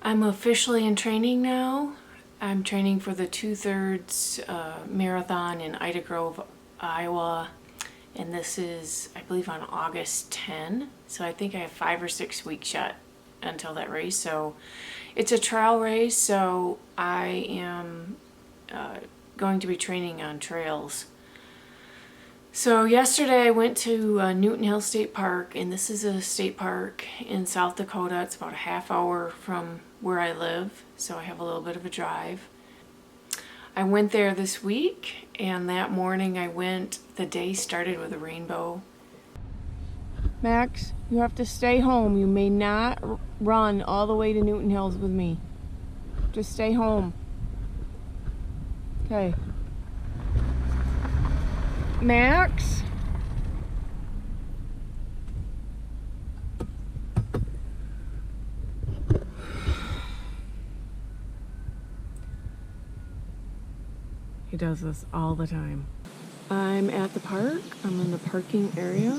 I'm officially in training now. I'm training for the 2/3 marathon in Ida Grove, Iowa. And this is, I believe, on August 10. So I think I have 5 or 6 weeks yet until that race. So it's a trial race, so I am going to be training on trails. So yesterday I went to Newton Hill State Park, and this is a state park in South Dakota. It's about a half hour from where I live, so I have a little bit of a drive. I went there this week, and that morning I went, the day started with a rainbow. Max, you have to stay home. You may not run all the way to Newton Hills with me. Just stay home. Okay. Max? He does this all the time. I'm at the park. I'm in the parking area.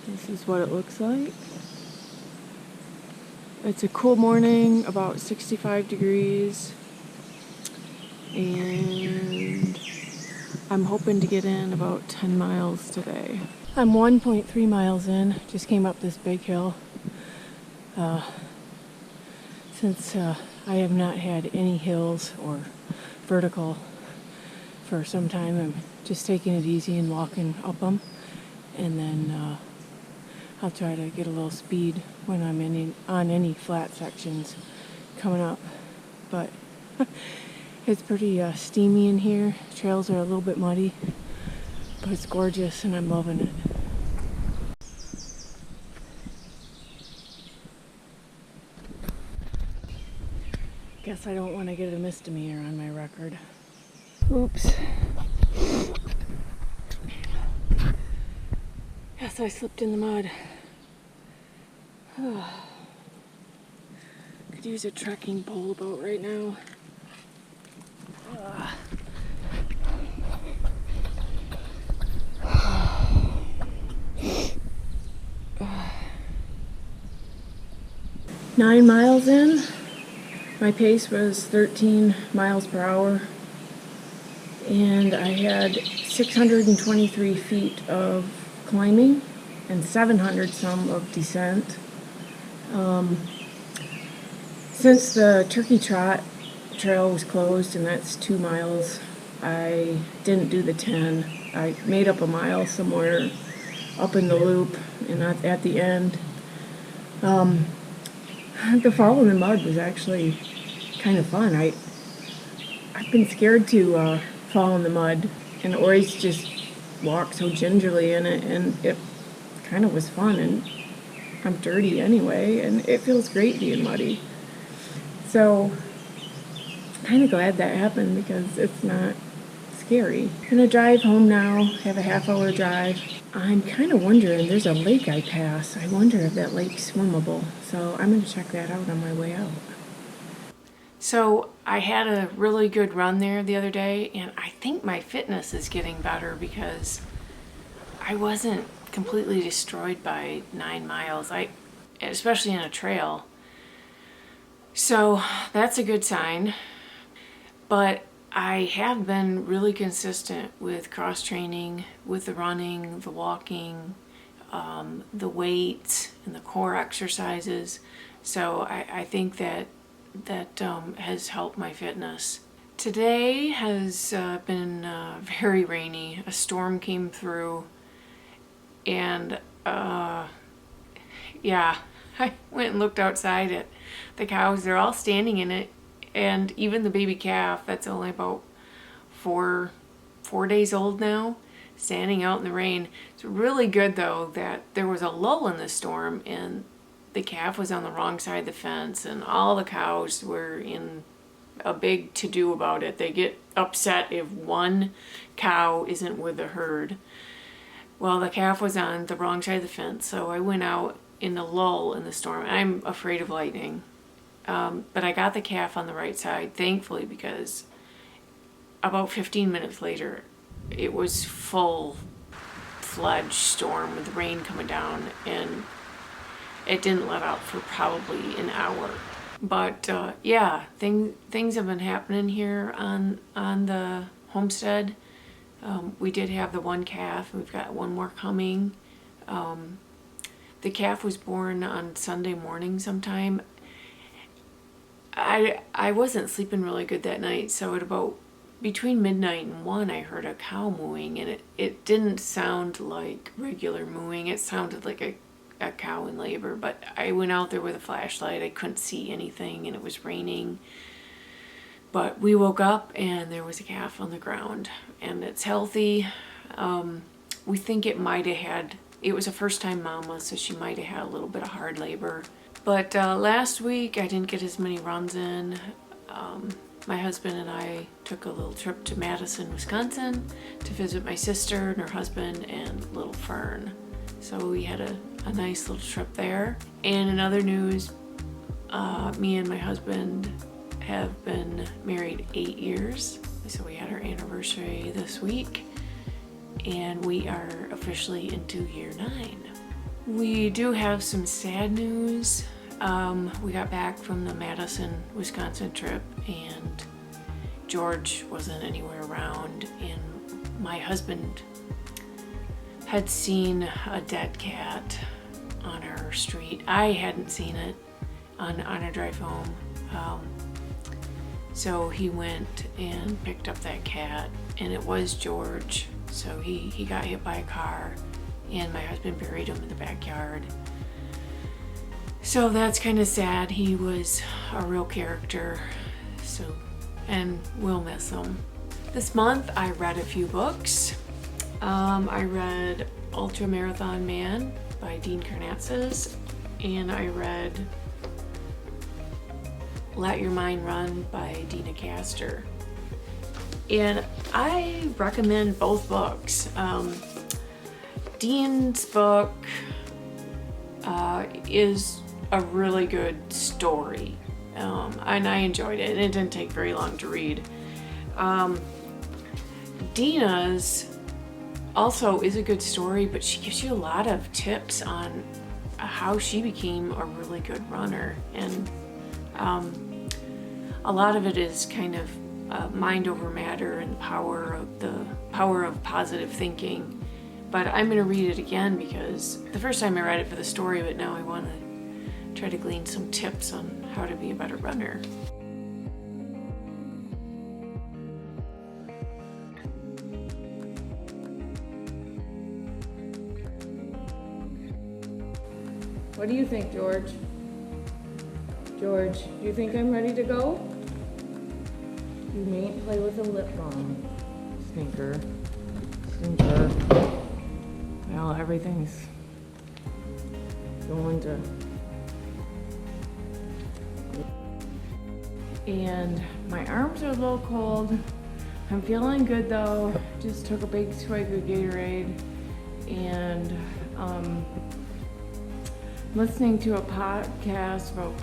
This is what it looks like. It's a cool morning, about 65 degrees. And I'm hoping to get in about 10 miles today. I'm 1.3 miles in. Just came up this big hill. Since I have not had any hills or vertical for some time, I'm just taking it easy and walking up them. And then I'll try to get a little speed when I'm on any flat sections coming up. But it's pretty steamy in here. Trails are a little bit muddy, but it's gorgeous and I'm loving it. Guess I don't want to get a misdemeanor on my record. Oops. Yes, I slipped in the mud. Could use a trekking pole about right now. 9 miles in. My pace was 13 miles per hour. And I had 623 feet of climbing and 700 some of descent. Since the Turkey Trot trail was closed, and that's 2 miles, I didn't do the 10. I made up a mile somewhere up in the loop and at the end. The fall in the mud was actually kind of fun. I've been scared to fall in the mud and always just walk so gingerly in it, and it kind of was fun, and I'm dirty anyway, and it feels great being muddy. So kind of glad that happened because it's not scary. I'm gonna drive home now, have a half-hour drive. I'm kind of wondering, there's a lake I pass. I wonder if that lake's swimmable, so I'm gonna check that out on my way out. So I had a really good run there the other day, and I think my fitness is getting better because I wasn't completely destroyed by 9 miles, especially in a trail. So that's a good sign. But I have been really consistent with cross training, with the running, the walking, the weights, and the core exercises. So I think that has helped my fitness. Today has been very rainy. A storm came through, and yeah, I went and looked outside at the cows. They're all standing in it, and even the baby calf that's only about four days old now, standing out in the rain. It's really good though that there was a lull in the storm, and the calf was on the wrong side of the fence, and all the cows were in a big to-do about it. They get upset if one cow isn't with the herd. Well, the calf was on the wrong side of the fence, so I went out in a lull in the storm. I'm afraid of lightning. But I got the calf on the right side, thankfully, because about 15 minutes later, it was full-fledged storm with rain coming down, and it didn't let out for probably an hour. But yeah, things have been happening here on the homestead. We did have the one calf. We've got one more coming. The calf was born on Sunday morning sometime. I wasn't sleeping really good that night, so at about between midnight and 1 I heard a cow mooing, and it didn't sound like regular mooing. It sounded like a cow in labor, but I went out there with a flashlight. I couldn't see anything, and it was raining. But we woke up and there was a calf on the ground, and it's healthy. We think it was a first-time mama, so she might have had a little bit of hard labor. But last week I didn't get as many runs in. My husband and I took a little trip to Madison, Wisconsin to visit my sister and her husband and little Fern. So we had a nice little trip there. And in other news, me and my husband have been married 8 years. So we had our anniversary this week, and we are officially into year 9. We do have some sad news. We got back from the Madison, Wisconsin trip, and George wasn't anywhere around, and my husband had seen a dead cat on our street. I hadn't seen it on our drive home. So he went and picked up that cat, and it was George. So he got hit by a car, and my husband buried him in the backyard. So that's kind of sad. He was a real character, and we'll miss him. This month I read a few books. I read Ultra Marathon Man by Dean Karnazes, and I read Let Your Mind Run by Dina Castor. And I recommend both books. Dean's book is a really good story, and I enjoyed it, and it didn't take very long to read. Dina's also is a good story, but she gives you a lot of tips on how she became a really good runner, and a lot of it is kind of mind over matter and the power of positive thinking. But I'm going to read it again because the first time I read it for the story, but now I want to try to glean some tips on how to be a better runner. What do you think, George? George, do you think I'm ready to go? You mayn't play with a lip balm. Stinker. Well, everything's going to... And my arms are a little cold. I'm feeling good though. Just took a big swig of Gatorade, and listening to a podcast about